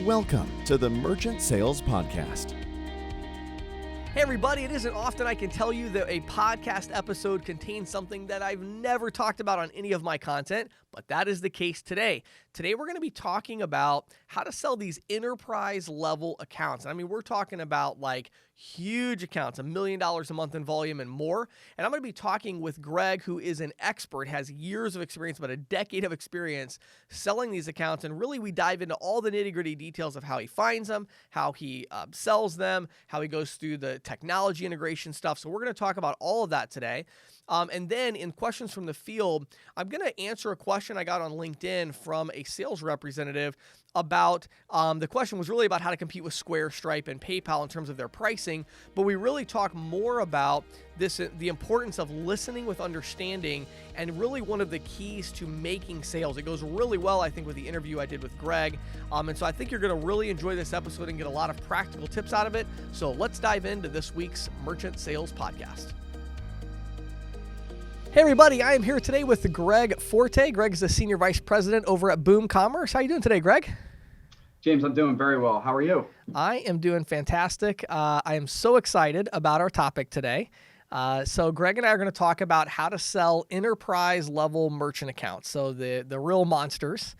Welcome to the Merchant Sales Podcast. Hey everybody, it isn't often I can tell you that a podcast episode contains something that I've never talked about on any of my content, but that is the case today. Today we're going to be talking about how to sell these enterprise level accounts. I mean, we're talking about like huge accounts, $1 million a month in volume and more. And I'm going to be talking with Greg, who is an expert, has years of experience, about a decade of experience selling these accounts. And really we dive into all the nitty-gritty details of how he finds them, how he sells them, how he goes through the technology integration stuff. So we're going to talk about all of that today. And then in questions from the field, I'm going to answer a question I got on LinkedIn from a sales representative about, the question was really about how to compete with Square, Stripe, and PayPal in terms of their pricing. But we really talk more about this, the importance of listening with understanding, and really one of the keys to making sales. It goes really well, I think, with the interview I did with Greg. And so I think you're going to really enjoy this episode and get a lot of practical tips out of it. So let's dive into this week's Merchant Sales Podcast. Hey everybody, I am here today with Greg Forte. Greg is the Senior Vice President over at Boom Commerce. How are you doing today, Greg? James, I'm doing very well. How are you? I am doing fantastic. I am so excited about our topic today. So Greg and I are going to talk about how to sell enterprise level merchant accounts. So the real monsters.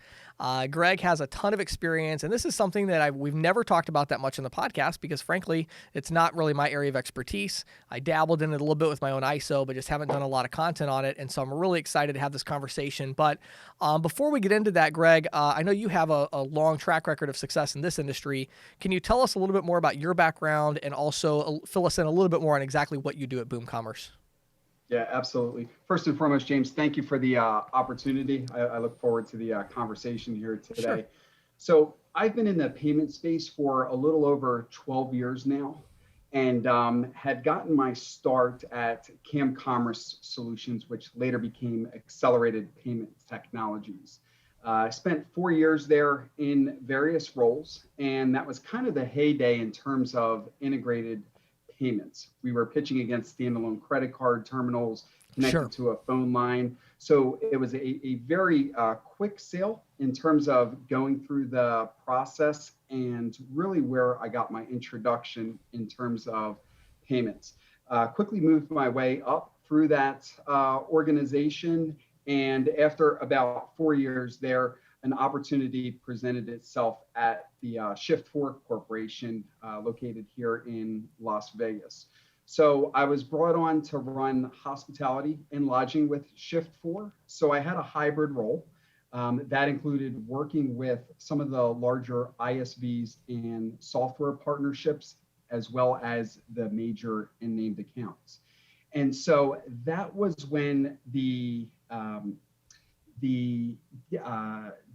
Greg has a ton of experience, and this is something that we've never talked about that much in the podcast because, frankly, it's not really my area of expertise. I dabbled in it a little bit with my own ISO, but just haven't done a lot of content on it, and so I'm really excited to have this conversation. But before we get into that, Greg, I know you have a long track record of success in this industry. Can you tell us a little bit more about your background and also fill us in a little bit more on exactly what you do at Boom Commerce? Yeah, absolutely. First and foremost, James, thank you for the opportunity. I look forward to the conversation here today. Sure. So I've been in the payment space for a little over 12 years now, and had gotten my start at CAM Commerce Solutions, which later became Accelerated Payment Technologies. I spent 4 years there in various roles, and that was kind of the heyday in terms of integrated payments. We were pitching against standalone credit card terminals connected to a phone line. So it was a very quick sale in terms of going through the process, and really where I got my introduction in terms of payments. Quickly moved my way up through that organization. And after about 4 years there, an opportunity presented itself at the Shift4 Corporation located here in Las Vegas. So I was brought on to run hospitality and lodging with Shift4. So I had a hybrid role that included working with some of the larger ISVs and software partnerships, as well as the major and named accounts. And so that was when the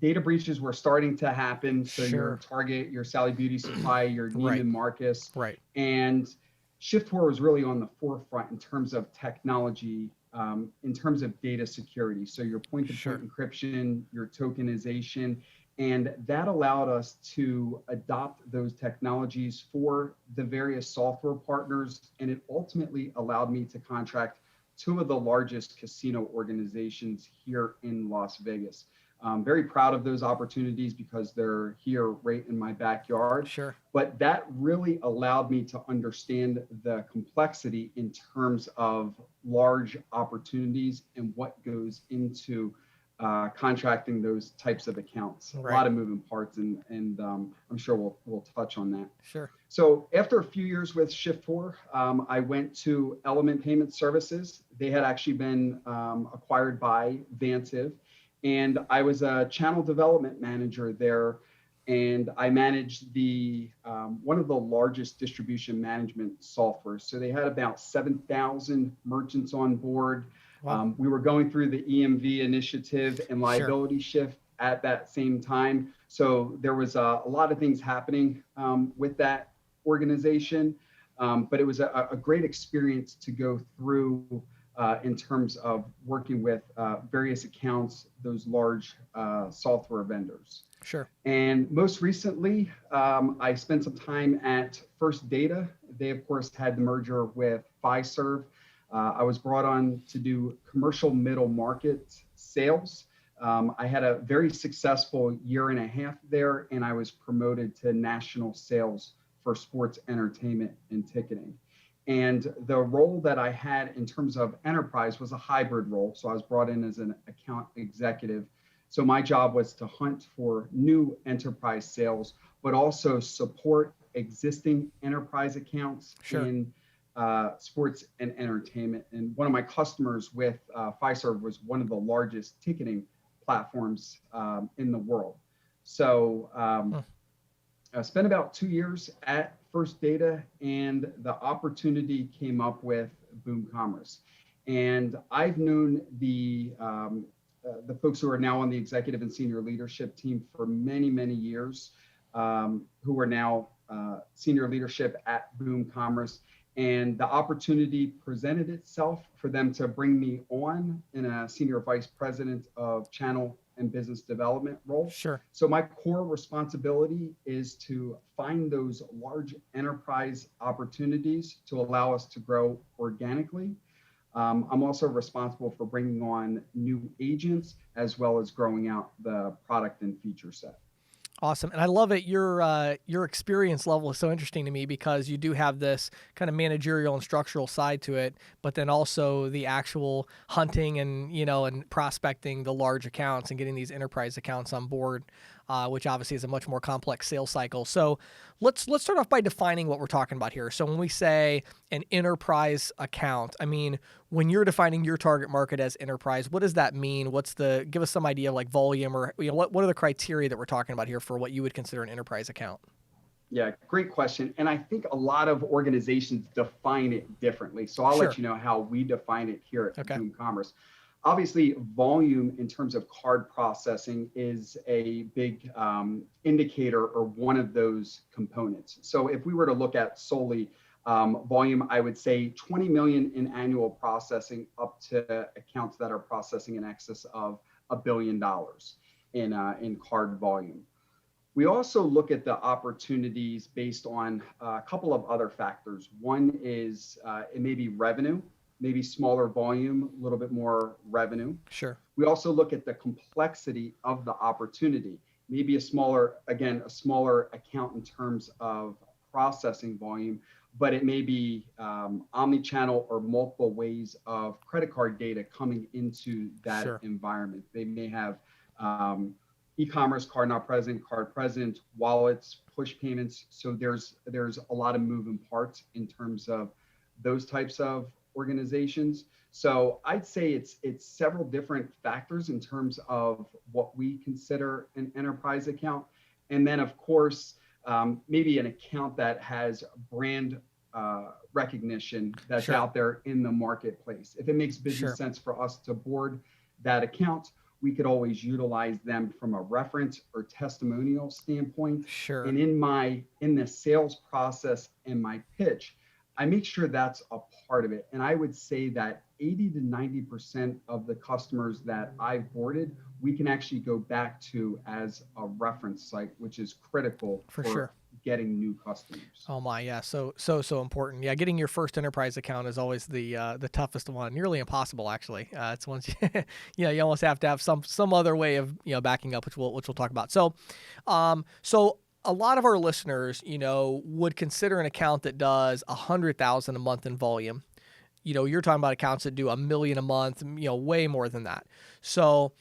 data breaches were starting to happen. So your Target, your Sally Beauty Supply, your Neiman Marcus. Right. And Shift4 was really on the forefront in terms of technology, in terms of data security. So your point-to-point encryption, your tokenization, and that allowed us to adopt those technologies for the various software partners. And it ultimately allowed me to contract two of the largest casino organizations here in Las Vegas. I'm very proud of those opportunities because they're here right in my backyard. Sure. But that really allowed me to understand the complexity in terms of large opportunities and what goes into contracting those types of accounts. Right. A lot of moving parts, and I'm sure we'll touch on that. Sure. So after a few years with Shift4, I went to Element Payment Services. They had actually been acquired by Vantiv, and I was a channel development manager there, and I managed the one of the largest distribution management software. So they had about 7,000 merchants on board. Wow. We were going through the EMV initiative and liability shift at that same time. So there was a lot of things happening with that organization, but it was a great experience to go through in terms of working with various accounts, those large software vendors. Sure. And most recently, I spent some time at First Data. They, of course, had the merger with Fiserv. I was brought on to do commercial middle market sales. I had a very successful year and a half there, and I was promoted to national sales for sports entertainment and ticketing. And the role that I had in terms of enterprise was a hybrid role. So I was brought in as an account executive. So my job was to hunt for new enterprise sales, but also support existing enterprise accounts in sports and entertainment. And one of my customers with Fiserv was one of the largest ticketing platforms in the world. So I spent about 2 years at First Data, and the opportunity came up with Boom Commerce. And I've known the folks who are now on the executive and senior leadership team for many, many years, who are now senior leadership at Boom Commerce. And the opportunity presented itself for them to bring me on in a senior vice president of channel and business development role. Sure. So my core responsibility is to find those large enterprise opportunities to allow us to grow organically. I'm also responsible for bringing on new agents as well as growing out the product and feature set. Awesome. And I love it. Your experience level is so interesting to me because you do have this kind of managerial and structural side to it, but then also the actual hunting and, and prospecting the large accounts and getting these enterprise accounts on board, which obviously is a much more complex sales cycle. So let's start off by defining what we're talking about here. So when we say an enterprise account, I mean, when you're defining your target market as enterprise, what does that mean? Give us some idea of like volume or what are the criteria that we're talking about here for what you would consider an enterprise account? Yeah, great question. And I think a lot of organizations define it differently. So I'll let you know how we define it here at Boom Commerce. Obviously, volume in terms of card processing is a big indicator or one of those components. So if we were to look at solely volume, I would say 20 million in annual processing up to accounts that are processing in excess of $1 billion in card volume. We also look at the opportunities based on a couple of other factors. One is it may be revenue, maybe smaller volume, a little bit more revenue. Sure. We also look at the complexity of the opportunity, maybe a smaller account in terms of processing volume, but it may be omni-channel or multiple ways of credit card data coming into that environment. They may have e-commerce, card not present, card present, wallets, push payments. So there's a lot of moving parts in terms of those types of organizations. So I'd say it's several different factors in terms of what we consider an enterprise account. And then of course, maybe an account that has brand recognition that's out there in the marketplace. If it makes business sense for us to board that account, we could always utilize them from a reference or testimonial standpoint. Sure. And in the sales process and my pitch, I make sure that's a part of it. And I would say that 80 to 90% of the customers that I've boarded, we can actually go back to as a reference site, which is critical for getting new customers. Oh my, yeah. So important. Yeah. Getting your first enterprise account is always the toughest one, nearly impossible actually. It's once, you almost have to have some other way of, backing up, which we'll talk about. So a lot of our listeners, would consider an account that does 100,000 a month in volume. You're talking about accounts that do $1 million a month, way more than that. So,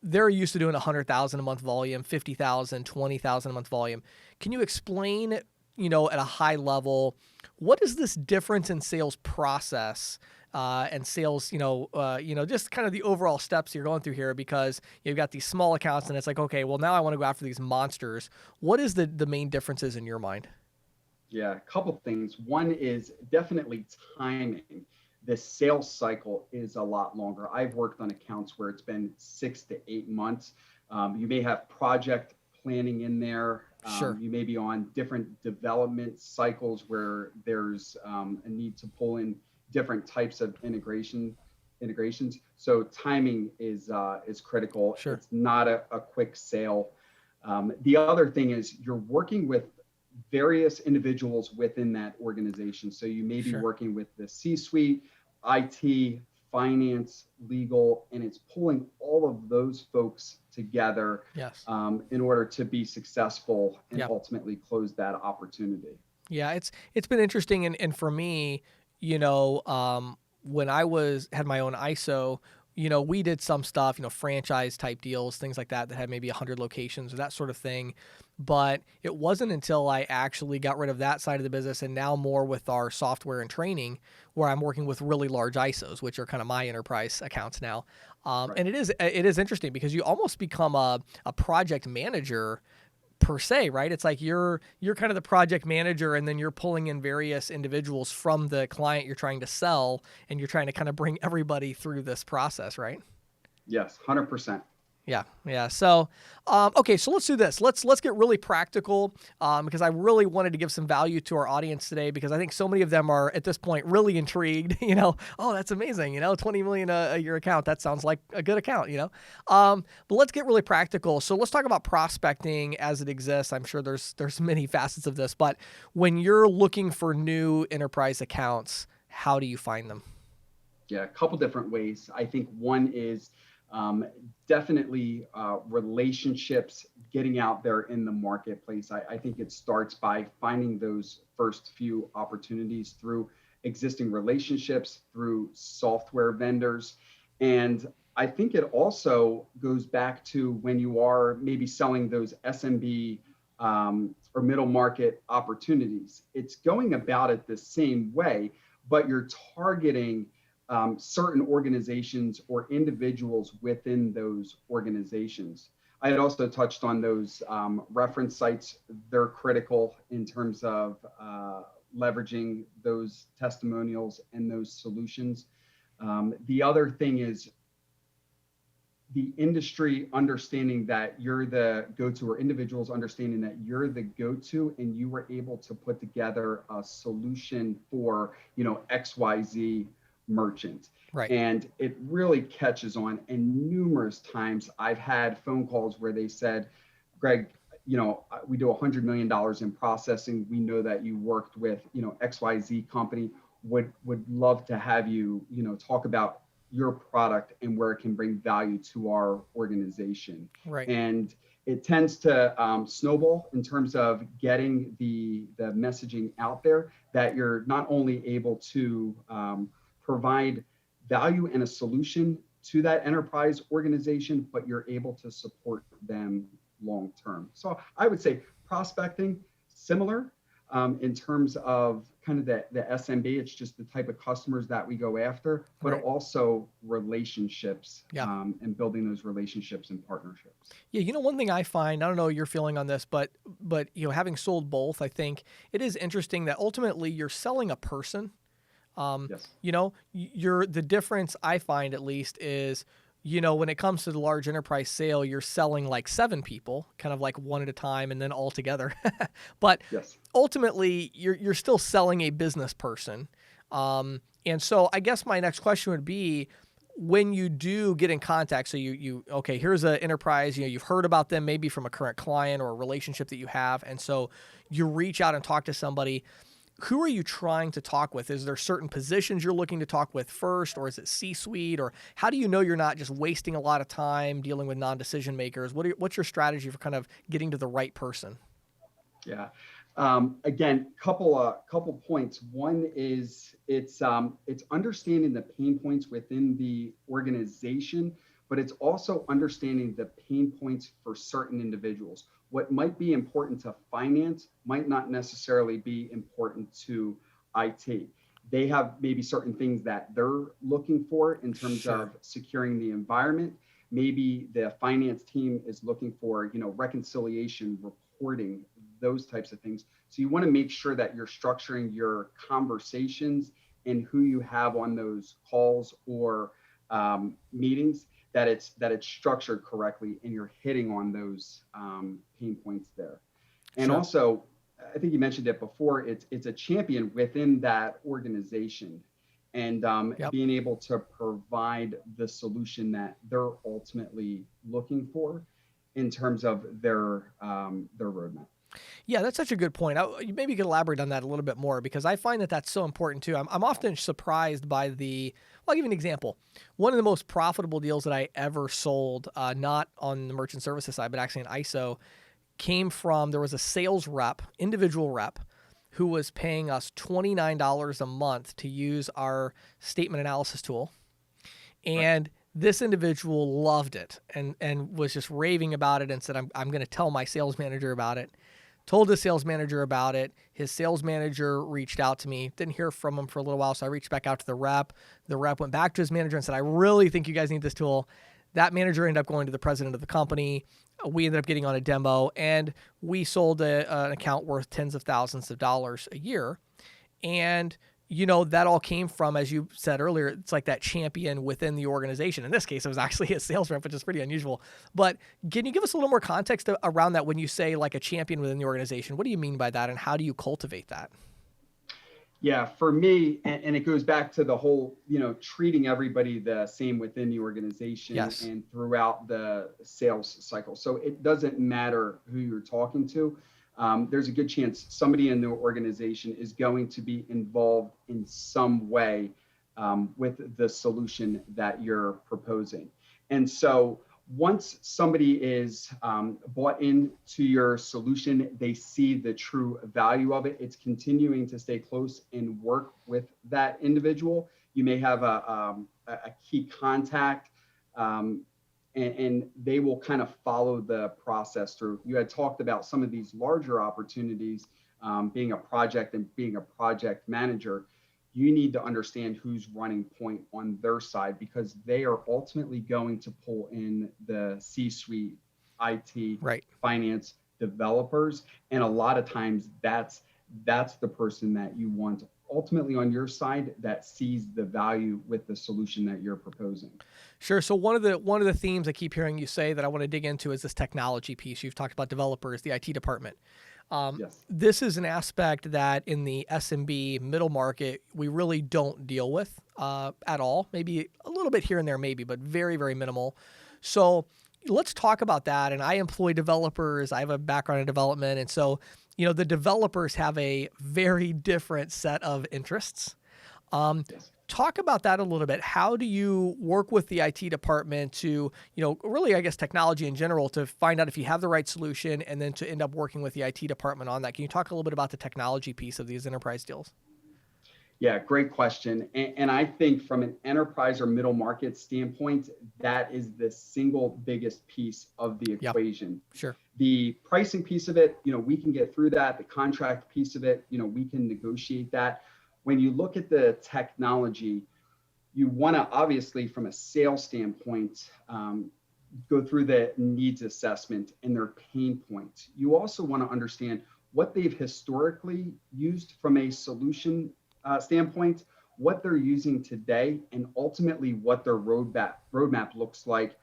they're used to doing 100,000 a month volume, 50,000, 20,000 a month volume. Can you explain, at a high level, what is this difference in sales process and sales, just kind of the overall steps you're going through here, because you've got these small accounts and it's like, okay, well now I want to go after these monsters. What is the main differences in your mind? Yeah, a couple things. One is definitely timing. The sales cycle is a lot longer. I've worked on accounts where it's been 6 to 8 months. You may have project planning in there. You may be on different development cycles where there's a need to pull in different types of integrations. So timing is critical. It's not a quick sale. The other thing is you're working with various individuals within that organization. So you may be working with the C-suite, IT, finance, legal, and it's pulling all of those folks together Yes. in order to be successful and Yep. ultimately close that opportunity. Yeah, it's been interesting, and for me, when I had my own ISO, we did some stuff, franchise type deals, things like that had maybe 100 locations or that sort of thing. But it wasn't until I actually got rid of that side of the business and now more with our software and training where I'm working with really large ISOs, which are kind of my enterprise accounts now. Right. And it is interesting because you almost become a project manager per se, right? It's like you're kind of the project manager, and then you're pulling in various individuals from the client you're trying to sell, and you're trying to kind of bring everybody through this process, right? Yes, 100%. Yeah. So, okay, so let's do this. Let's get really practical, because I really wanted to give some value to our audience today, because I think so many of them are at this point really intrigued. Oh, that's amazing. 20 million a year account. That sounds like a good account. But let's get really practical. So let's talk about prospecting as it exists. I'm sure there's many facets of this, but when you're looking for new enterprise accounts, how do you find them? Yeah, a couple different ways. I think one is definitely relationships, getting out there in the marketplace. I think it starts by finding those first few opportunities through existing relationships, through software vendors. And I think it also goes back to when you are maybe selling those SMB or middle market opportunities. It's going about it the same way, but you're targeting certain organizations or individuals within those organizations. I had also touched on those reference sites. They're critical in terms of leveraging those testimonials and those solutions. The other thing is the industry understanding that you're the go-to, or individuals understanding that you're the go-to, and you were able to put together a solution for, XYZ merchant. Right. And it really catches on. And numerous times I've had phone calls where they said, Greg, we do $100 million in processing. We know that you worked with, XYZ company, would love to have you, talk about your product and where it can bring value to our organization. Right. And it tends to snowball in terms of getting the messaging out there that you're not only able to provide value and a solution to that enterprise organization, but you're able to support them long term. So I would say prospecting, similar in terms of kind of the SMB. It's just the type of customers that we go after, but Right. also relationships, Yeah. and building those relationships and partnerships. Yeah, one thing I find, I don't know your feeling on this, but having sold both, I think it is interesting that ultimately you're selling a person. Yes. The difference I find at least is, when it comes to the large enterprise sale, you're selling like 7 people, kind of like one at a time and then all together. But Yes. ultimately, you're still selling a business person. And so I guess my next question would be, when you do get in contact, so okay, here's an enterprise, you've heard about them maybe from a current client or a relationship that you have, and so you reach out and talk to somebody. Who are you trying to talk with? Is there certain positions you're looking to talk with first, or is it C-suite, or how do you know you're not just wasting a lot of time dealing with non-decision makers? What's your strategy for kind of getting to the right person? Yeah. Again, couple points. One is it's understanding the pain points within the organization, but it's also understanding the pain points for certain individuals. What might be important to finance might not necessarily be important to IT. They have maybe certain things that they're looking for in terms Sure. of securing the environment. Maybe the finance team is looking for, reconciliation, reporting, those types of things. So you want to make sure that you're structuring your conversations and who you have on those calls or meetings, that it's structured correctly and you're hitting on those pain points there. And Sure. also, I think you mentioned it before, it's a champion within that organization, and Yep. being able to provide the solution that they're ultimately looking for in terms of their roadmap. Yeah, that's such a good point. Maybe you could elaborate on that a little bit more because I find that that's so important too. I'm often surprised by well, I'll give you an example. One of the most profitable deals that I ever sold, not on the merchant services side, but actually in ISO, came from there was a sales rep, individual rep, who was paying us $29 a month to use our statement analysis tool. Right. And this individual loved it and was just raving about it and said, I'm going to tell my sales manager about it. Told the sales manager about it. His sales manager reached out to me. Didn't hear from him for a little while, so I reached back out to the rep. The rep went back to his manager and said, I really think you guys need this tool. That manager ended up going to the president of the company. We ended up getting on a demo, and we sold an account worth tens of thousands of dollars a year. And that all came from, as you said earlier, it's like that champion within the organization. In this case, it was actually a sales rep, which is pretty unusual. But can you give us a little more context around that when you say like a champion within the organization? What do you mean by that, and how do you cultivate that? Yeah, for me, and it goes back to the whole, treating everybody the same within the organization Yes. and throughout the sales cycle. So it doesn't matter who you're talking to. There's a good chance somebody in the organization is going to be involved in some way with the solution that you're proposing. And so once somebody is bought into your solution, they see the true value of it. It's continuing to stay close and work with that individual. You may have a key contact, and they will kind of follow the process through. You had talked about some of these larger opportunities, being a project and being a project manager. You need to understand who's running point on their side, because they are ultimately going to pull in the C-suite, IT, Right. finance, developers. And a lot of times that's the person that you want ultimately on your side that sees the value with the solution that you're proposing. Sure. So one of the themes I keep hearing you say that I want to dig into is this technology piece. You've talked about developers, the IT department. Yes. This is an aspect that in the SMB middle market, we really don't deal with at all. Maybe a little bit here and there, maybe, but very, very minimal. So let's talk about that. And I employ developers. I have a background in development. And so, the developers have a very different set of interests. Yes. Talk about that a little bit. How do you work with the IT department to, really, I guess, technology in general, to find out if you have the right solution and then to end up working with the IT department on that? Can you talk a little bit about the technology piece of these enterprise deals? Yeah, great question. And I think from an enterprise or middle market standpoint, that is the single biggest piece of the equation. Yep. Sure. The pricing piece of it, we can get through that. The contract piece of it, we can negotiate that. When you look at the technology, you want to obviously, from a sales standpoint, go through the needs assessment and their pain points. You also want to understand what they've historically used from a solution standpoint, what they're using today, and ultimately what their roadmap looks like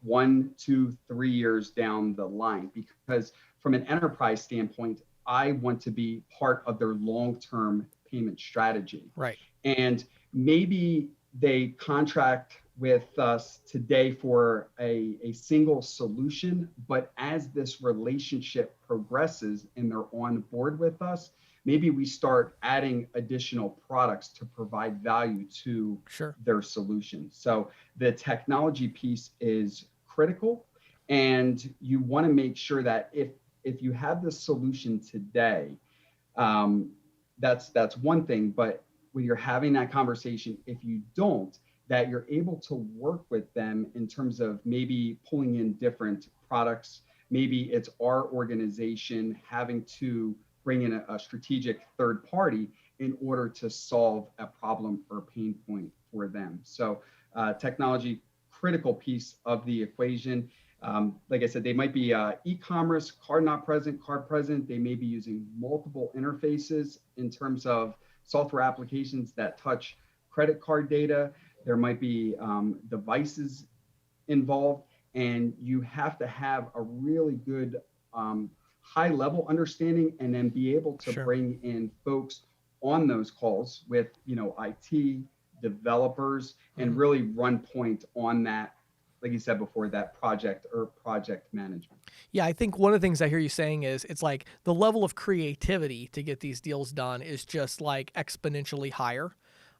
1, 2, 3 years down the line. Because from an enterprise standpoint, I want to be part of their long-term payment strategy. Right. And maybe they contract with us today for a single solution, but as this relationship progresses and they're on board with us, maybe we start adding additional products to provide value to Sure. their solution. So the technology piece is critical, and you want to make sure that if you have the solution today, that's one thing. But when you're having that conversation, if you don't, that you're able to work with them in terms of maybe pulling in different products. Maybe it's our organization having to bring in a strategic third party in order to solve a problem or pain point for them. So technology, critical piece of the equation. Like I said, they might be e-commerce, card not present, card present. They may be using multiple interfaces in terms of software applications that touch credit card data. There might be devices involved, and you have to have a really good high level understanding, and then be able to Sure. bring in folks on those calls with IT developers and really run point on that like you said before, that project management. Yeah, I think one of the things I hear you saying is it's like the level of creativity to get these deals done is just like exponentially higher,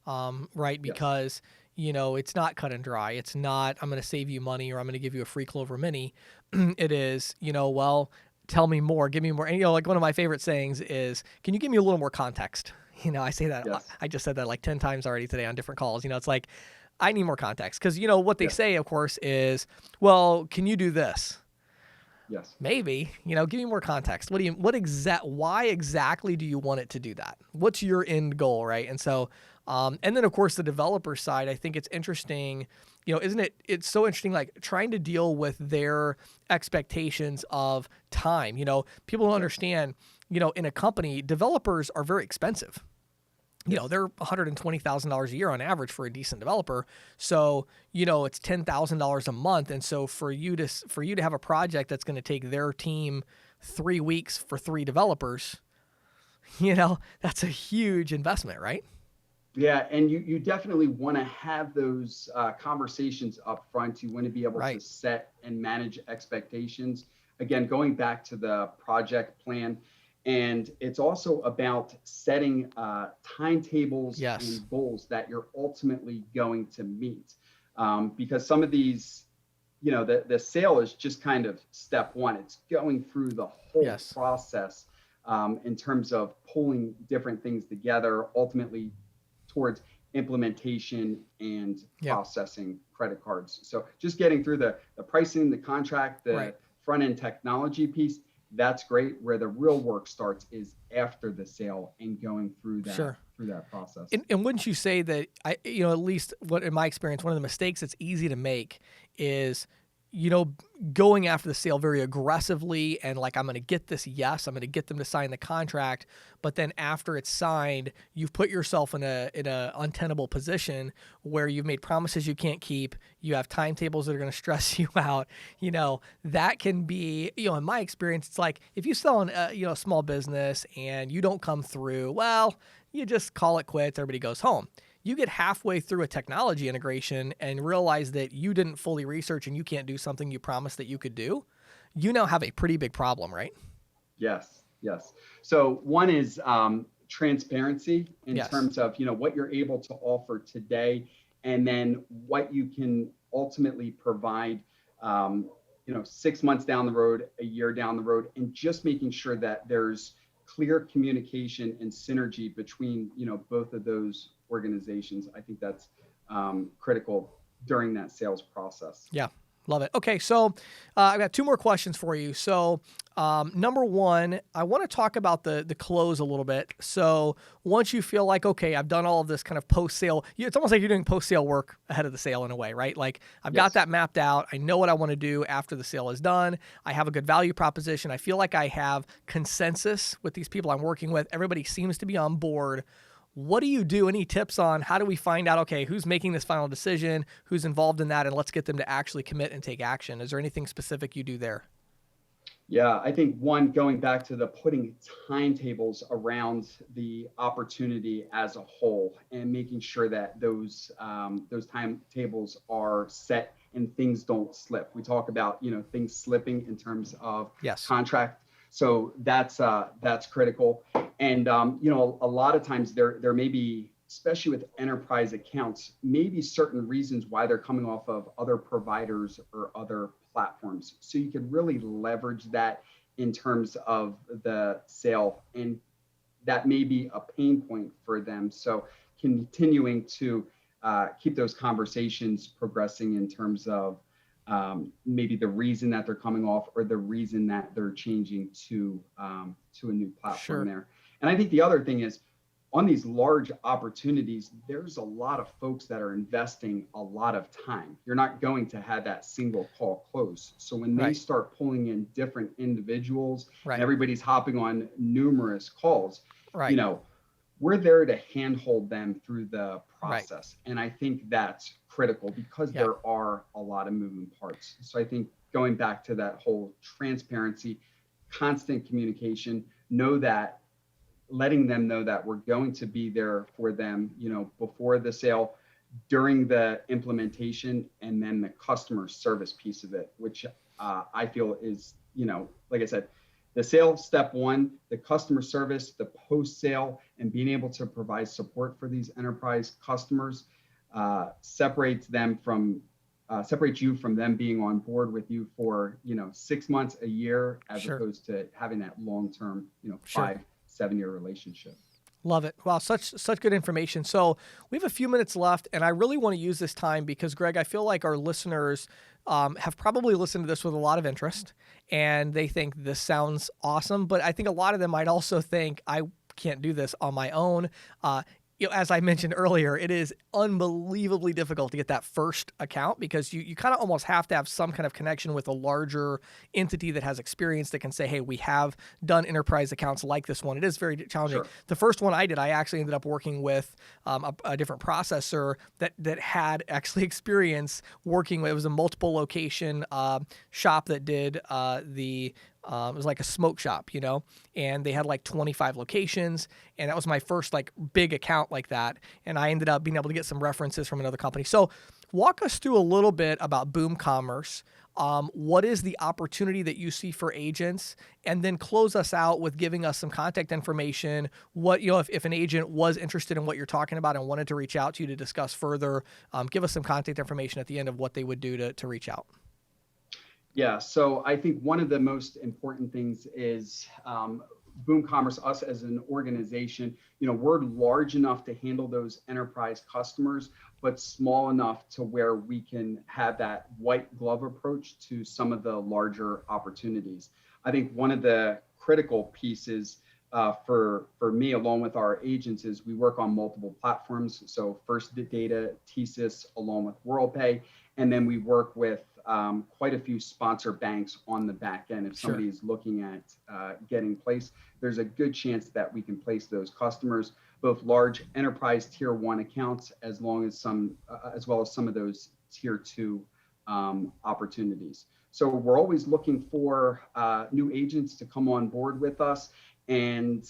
right? Yes. Because it's not cut and dry. It's not I'm going to save you money or I'm going to give you a free Clover Mini. It is, well, tell me more, give me more. And like one of my favorite sayings is, can you give me a little more context? I say that Yes. I just said that like 10 times already today on different calls. It's like I need more context because what they Yes. say, of course, is, well, can you do this? Yes. Maybe, give me more context. Why exactly do you want it to do that? What's your end goal, right? And so, and then of course the developer side, I think it's interesting, it's so interesting, like trying to deal with their expectations of time. People don't understand, in a company, developers are very expensive. They're $120,000 a year on average for a decent developer. So, it's $10,000 a month. And so for you to have a project that's going to take their team 3 weeks for 3 developers, that's a huge investment, right? Yeah, and you definitely want to have those conversations up front. You want to be able to set and manage expectations. Again, going back to the project plan. And it's also about setting timetables and goals that you're ultimately going to meet. Because some of these, the sale is just kind of step one. It's going through the whole process in terms of pulling different things together, ultimately towards implementation and processing credit cards. So just getting through the pricing, the contract, the front end technology piece. That's great. Where the real work starts is after the sale and going through that through that process. And wouldn't you say that at least what in my experience, one of the mistakes that's easy to make is going after the sale very aggressively and like, I'm going to get this. Yes, I'm going to get them to sign the contract. But then after it's signed, you've put yourself in a untenable position where you've made promises you can't keep. You have timetables that are going to stress you out. That can be, in my experience, it's like if you sell a small business and you don't come through, well, you just call it quits. Everybody goes home. You get halfway through a technology integration and realize that you didn't fully research and you can't do something you promised that you could do. You now have a pretty big problem, right? Yes. So one is transparency in terms of, what you're able to offer today, and then what you can ultimately provide, 6 months down the road, a year down the road, and just making sure that there's clear communication and synergy between, both of those organizations. I think that's critical during that sales process. Yeah, love it. Okay, so I've got 2 more questions for you. So number one, I want to talk about the close a little bit. So once you feel like, okay, I've done all of this kind of post-sale, it's almost like you're doing post-sale work ahead of the sale in a way, right? Like I've got that mapped out. I know what I want to do after the sale is done. I have a good value proposition. I feel like I have consensus with these people I'm working with. Everybody seems to be on board. What do you do? Any tips on how do we find out, okay, who's making this final decision, who's involved in that, and let's get them to actually commit and take action? Is there anything specific you do there? Yeah, I think one, going back to the putting timetables around the opportunity as a whole and making sure that those timetables are set and things don't slip. We talk about, things slipping in terms of contract. So that's critical. And, a lot of times there may be, especially with enterprise accounts, maybe certain reasons why they're coming off of other providers or other platforms. So you could really leverage that in terms of the sale. And that may be a pain point for them. So continuing to keep those conversations progressing in terms of maybe the reason that they're coming off or the reason that they're changing to a new platform there. And I think the other thing is on these large opportunities, there's a lot of folks that are investing a lot of time. You're not going to have that single call close. So when they start pulling in different individuals and everybody's hopping on numerous calls, we're there to handhold them through the process. And I think that's critical because there are a lot of moving parts. So I think going back to that whole transparency, constant communication, letting them know that we're going to be there for them, before the sale, during the implementation, and then the customer service piece of it, which I feel is, like I said, the sale step one, the customer service, the post sale, and being able to provide support for these enterprise customers separates you from them being on board with you for 6 months, a year, as Sure. opposed to having that long-term, Sure. 5-7 year relationship. Love it. Wow, such good information. So we have a few minutes left, and I really want to use this time because, Greg, I feel like our listeners have probably listened to this with a lot of interest, and they think this sounds awesome. But I think a lot of them might also think, I can't do this on my own. As I mentioned earlier, it is unbelievably difficult to get that first account because you kind of almost have to have some kind of connection with a larger entity that has experience that can say, hey, we have done enterprise accounts like this one. It is very challenging. Sure. The first one I did, I actually ended up working with a different processor that had actually experience working with, it was a multiple location shop that did it was like a smoke shop, and they had like 25 locations. And that was my first like big account like that. And I ended up being able to get some references from another company. So walk us through a little bit about Boom Commerce. What is the opportunity that you see for agents? And then close us out with giving us some contact information. What, if an agent was interested in what you're talking about and wanted to reach out to you to discuss further, give us some contact information at the end of what they would do to reach out. Yeah, so I think one of the most important things is Boom Commerce, us as an organization, we're large enough to handle those enterprise customers, but small enough to where we can have that white glove approach to some of the larger opportunities. I think one of the critical pieces for me, along with our agents, is we work on multiple platforms. So First Data, TSYS, along with WorldPay, and then we work with quite a few sponsor banks on the back end. If somebody is looking at getting placed, there's a good chance that we can place those customers, both large enterprise tier 1 accounts, as well as some of those tier 2 opportunities. So we're always looking for new agents to come on board with us. And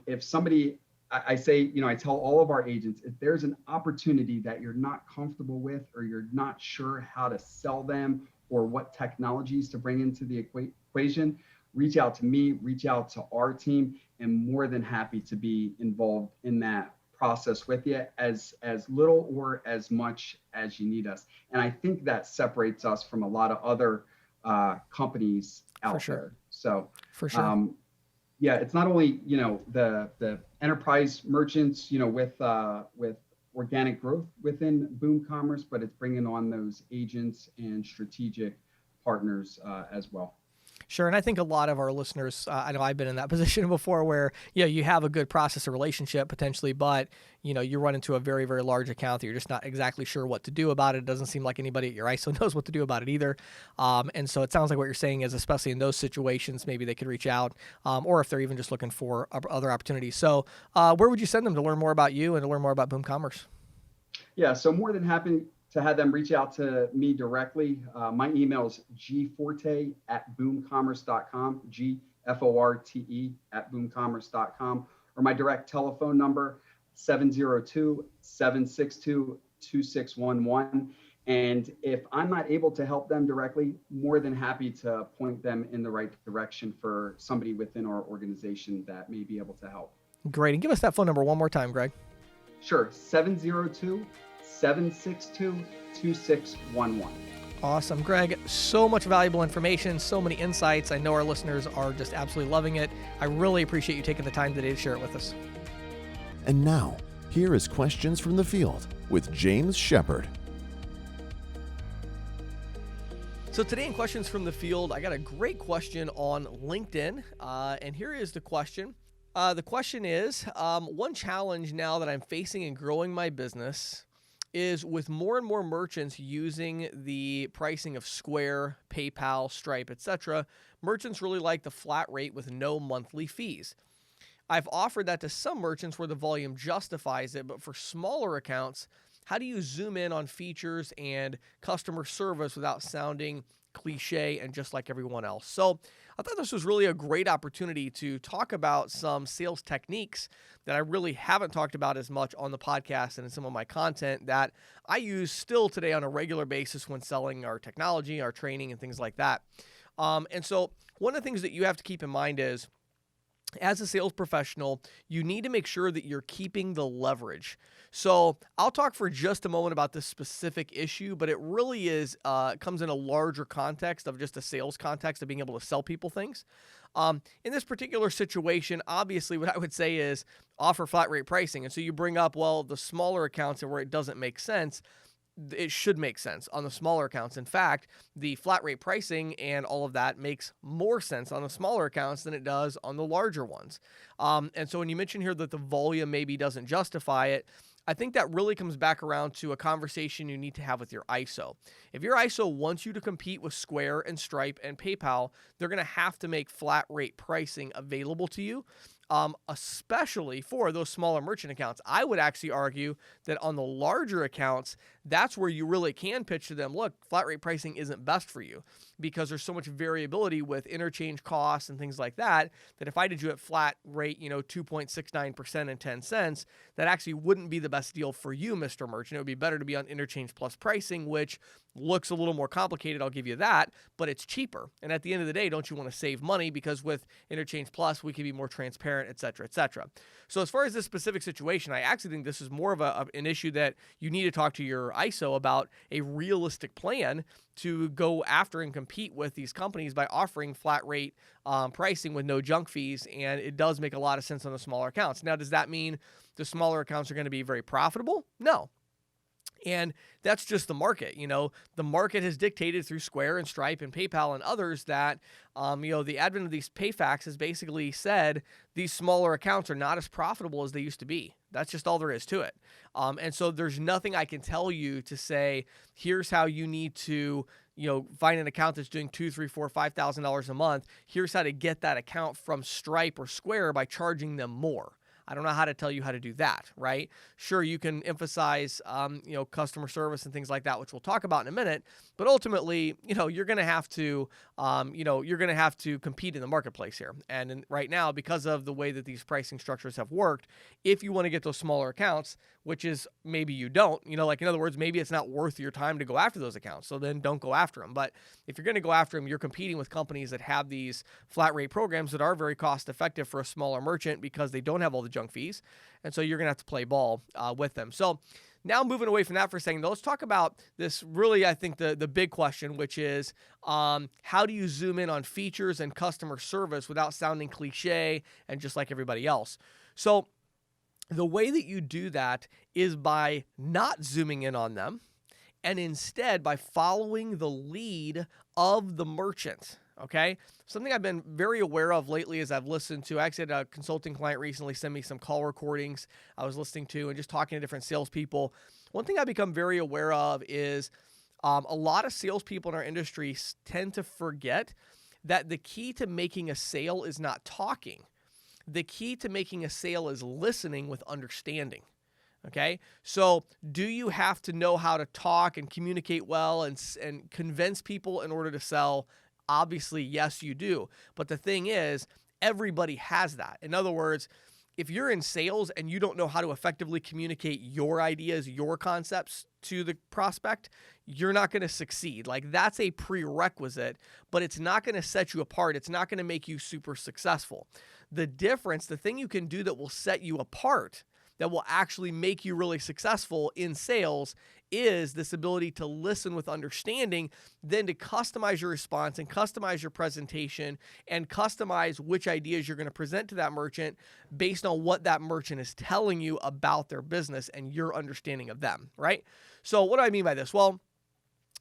if somebody, I say, I tell all of our agents, if there's an opportunity that you're not comfortable with, or you're not sure how to sell them, or what technologies to bring into the equation, reach out to me, reach out to our team, and more than happy to be involved in that process with you, as little or as much as you need us. And I think that separates us from a lot of other companies out there. So for sure. Yeah, it's not only the enterprise merchants with organic growth within Boom Commerce, but it's bringing on those agents and strategic partners as well. Sure. And I think a lot of our listeners, I know I've been in that position before where, you have a good processor relationship potentially, but, you run into a very, very large account that you're just not exactly sure what to do about it. It doesn't seem like anybody at your ISO knows what to do about it either. And so it sounds like what you're saying is, especially in those situations, maybe they could reach out, or if they're even just looking for other opportunities. So where would you send them to learn more about you and to learn more about Boom Commerce? Yeah, so more than happy to have them reach out to me directly. My email is gforte@boomcommerce.com, gforte@boomcommerce.com, or my direct telephone number, 702-762-2611. And if I'm not able to help them directly, more than happy to point them in the right direction for somebody within our organization that may be able to help. Great. And give us that phone number one more time, Greg. Sure. 702-762-2611. Awesome. Greg, so much valuable information, so many insights. I know our listeners are just absolutely loving it. I really appreciate you taking the time today to share it with us. And now, here is Questions from the Field with James Shepard. So today in Questions from the Field, I got a great question on LinkedIn, and here is the question. The question is, one challenge now that I'm facing in growing my business is with more and more merchants using the pricing of Square, PayPal, Stripe, etc. Merchants really like the flat rate with no monthly fees. I've offered that to some merchants where the volume justifies it, but for smaller accounts, how do you zoom in on features and customer service without sounding cliche and just like everyone else. So I thought this was really a great opportunity to talk about some sales techniques that I really haven't talked about as much on the podcast and in some of my content that I use still today on a regular basis when selling our technology, our training, and things like that. And so one of the things that you have to keep in mind is, as a sales professional, you need to make sure that you're keeping the leverage. So I'll talk for just a moment about this specific issue, but it really is comes in a larger context of just a sales context of being able to sell people things. In this particular situation, obviously what I would say is offer flat rate pricing. And so you bring up, well, the smaller accounts and where it doesn't make sense. It should make sense on the smaller accounts. In fact, the flat rate pricing and all of that makes more sense on the smaller accounts than it does on the larger ones. And so when you mention here that the volume maybe doesn't justify it, I think that really comes back around to a conversation you need to have with your ISO. If your ISO wants you to compete with Square and Stripe and PayPal, they're going to have to make flat rate pricing available to you. Especially for those smaller merchant accounts. I would actually argue that on the larger accounts, that's where you really can pitch to them, look, flat rate pricing isn't best for you because there's so much variability with interchange costs and things like that, that if I did you at flat rate, 2.69% and 10 cents, that actually wouldn't be the best deal for you, Mr. Merchant. It would be better to be on interchange plus pricing, which looks a little more complicated, I'll give you that, but it's cheaper. And at the end of the day, don't you want to save money? Because with interchange plus, we can be more transparent, et cetera, et cetera. So as far as this specific situation, I actually think this is more of an issue that you need to talk to your ISO about a realistic plan to go after and compete with these companies by offering flat rate pricing with no junk fees. And it does make a lot of sense on the smaller accounts. Now, does that mean the smaller accounts are going to be very profitable? No. And that's just the market. The market has dictated through Square and Stripe and PayPal and others that, the advent of these PayFacs has basically said these smaller accounts are not as profitable as they used to be. That's just all there is to it. And so there's nothing I can tell you to say, here's how you need to, find an account that's doing $2,000, $3,000, $4,000, $5,000 a month. Here's how to get that account from Stripe or Square by charging them more. I don't know how to tell you how to do that, right? Sure, you can emphasize, customer service and things like that, which we'll talk about in a minute. But ultimately, you're going to have to, compete in the marketplace here. And right now, because of the way that these pricing structures have worked, if you want to get those smaller accounts, which is maybe you don't, in other words, maybe it's not worth your time to go after those accounts. So then don't go after them. But if you're going to go after them, you're competing with companies that have these flat rate programs that are very cost effective for a smaller merchant because they don't have all the junk fees. And so you're going to have to play ball with them. So now moving away from that for a second, let's talk about this really, I think, the big question, which is how do you zoom in on features and customer service without sounding cliche and just like everybody else? So the way that you do that is by not zooming in on them and instead by following the lead of the merchant. Okay. Something I've been very aware of lately is I've listened to, I actually had a consulting client recently send me some call recordings I was listening to and just talking to different salespeople. One thing I've become very aware of is a lot of salespeople in our industry tend to forget that the key to making a sale is not talking. The key to making a sale is listening with understanding. Okay, so do you have to know how to talk and communicate well and convince people in order to sell? Obviously, yes, you do. But the thing is, everybody has that. In other words, if you're in sales and you don't know how to effectively communicate your ideas, your concepts to the prospect, you're not going to succeed. Like, that's a prerequisite, but it's not going to set you apart. It's not going to make you super successful. The difference, the thing you can do that will set you apart, that will actually make you really successful in sales, is this ability to listen with understanding, then to customize your response and customize your presentation and customize which ideas you're going to present to that merchant based on what that merchant is telling you about their business and your understanding of them, right? So what do I mean by this? Well,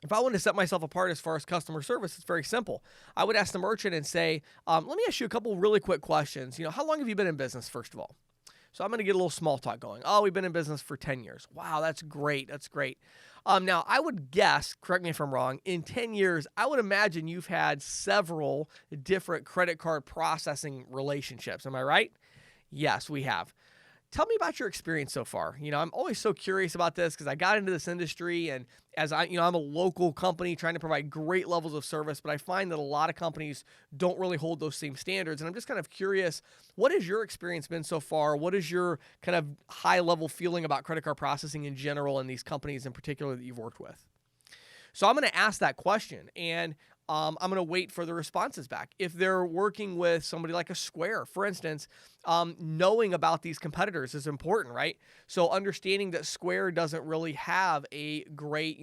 if I want to set myself apart as far as customer service, it's very simple. I would ask the merchant and say, let me ask you a couple really quick questions. How long have you been in business, first of all? So I'm going to get a little small talk going. Oh, we've been in business for 10 years. Wow, that's great. That's great. Now, I would guess, correct me if I'm wrong, in 10 years, I would imagine you've had several different credit card processing relationships. Am I right? Yes, we have. Tell me about your experience so far. I'm always so curious about this because I got into this industry, and as I'm a local company trying to provide great levels of service, but I find that a lot of companies don't really hold those same standards. And I'm just kind of curious, what has your experience been so far? What is your kind of high level feeling about credit card processing in general and these companies in particular that you've worked with? So I'm going to ask that question, and I'm going to wait for the responses back. If they're working with somebody like a Square, for instance, knowing about these competitors is important, right? So understanding that Square doesn't really have a great,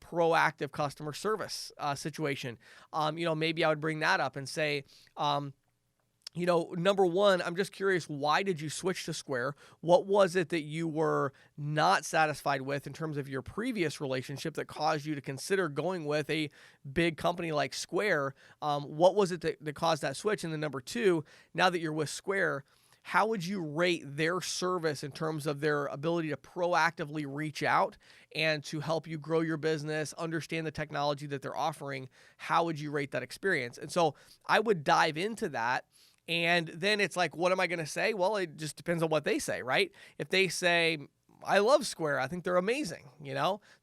proactive customer service situation. Maybe I would bring that up and say, number one, I'm just curious, why did you switch to Square? What was it that you were not satisfied with in terms of your previous relationship that caused you to consider going with a big company like Square? What was it that caused that switch? And then number two, now that you're with Square, how would you rate their service in terms of their ability to proactively reach out and to help you grow your business, understand the technology that they're offering? How would you rate that experience? And so I would dive into that. And then it's like, what am I going to say? Well, it just depends on what they say, right? If they say, I love Square, I think they're amazing,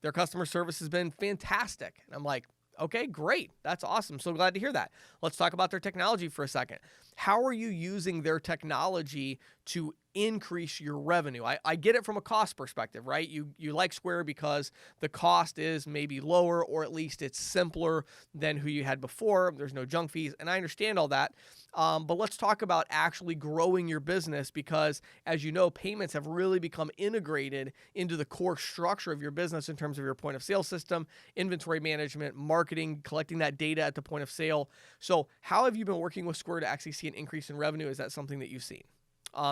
their customer service has been fantastic. And I'm like, okay, great. That's awesome. So glad to hear that. Let's talk about their technology for a second. How are you using their technology to increase your revenue? I get it from a cost perspective, right? You like Square because the cost is maybe lower, or at least it's simpler than who you had before. There's no junk fees, and I understand all that. But let's talk about actually growing your business, because as you know, payments have really become integrated into the core structure of your business in terms of your point of sale system, inventory management, marketing, collecting that data at the point of sale. So how have you been working with Square to actually see an increase in revenue? Is that something that you've seen?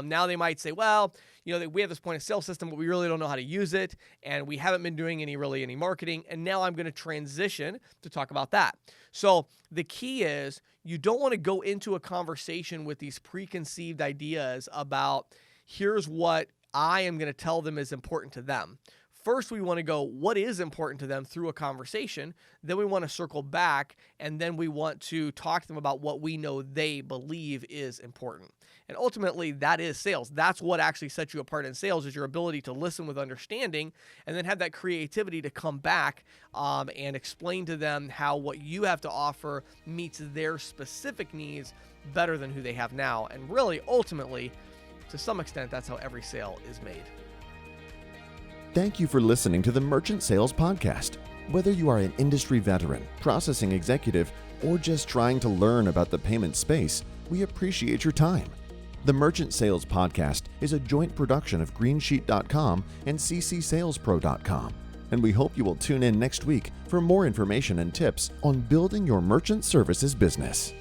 Now they might say, well, we have this point of sale system, but we really don't know how to use it, and we haven't been doing any marketing, and now I'm going to transition to talk about that. So the key is, you don't want to go into a conversation with these preconceived ideas about, here's what I am going to tell them is important to them. First, we want to go, what is important to them through a conversation. Then we want to circle back, and then we want to talk to them about what we know they believe is important. And ultimately, that is sales. That's what actually sets you apart in sales, is your ability to listen with understanding and then have that creativity to come back and explain to them how what you have to offer meets their specific needs better than who they have now. And really, ultimately, to some extent, that's how every sale is made. Thank you for listening to the Merchant Sales Podcast. Whether you are an industry veteran, processing executive, or just trying to learn about the payment space, we appreciate your time. The Merchant Sales Podcast is a joint production of Greensheet.com and ccsalespro.com, and we hope you will tune in next week for more information and tips on building your merchant services business.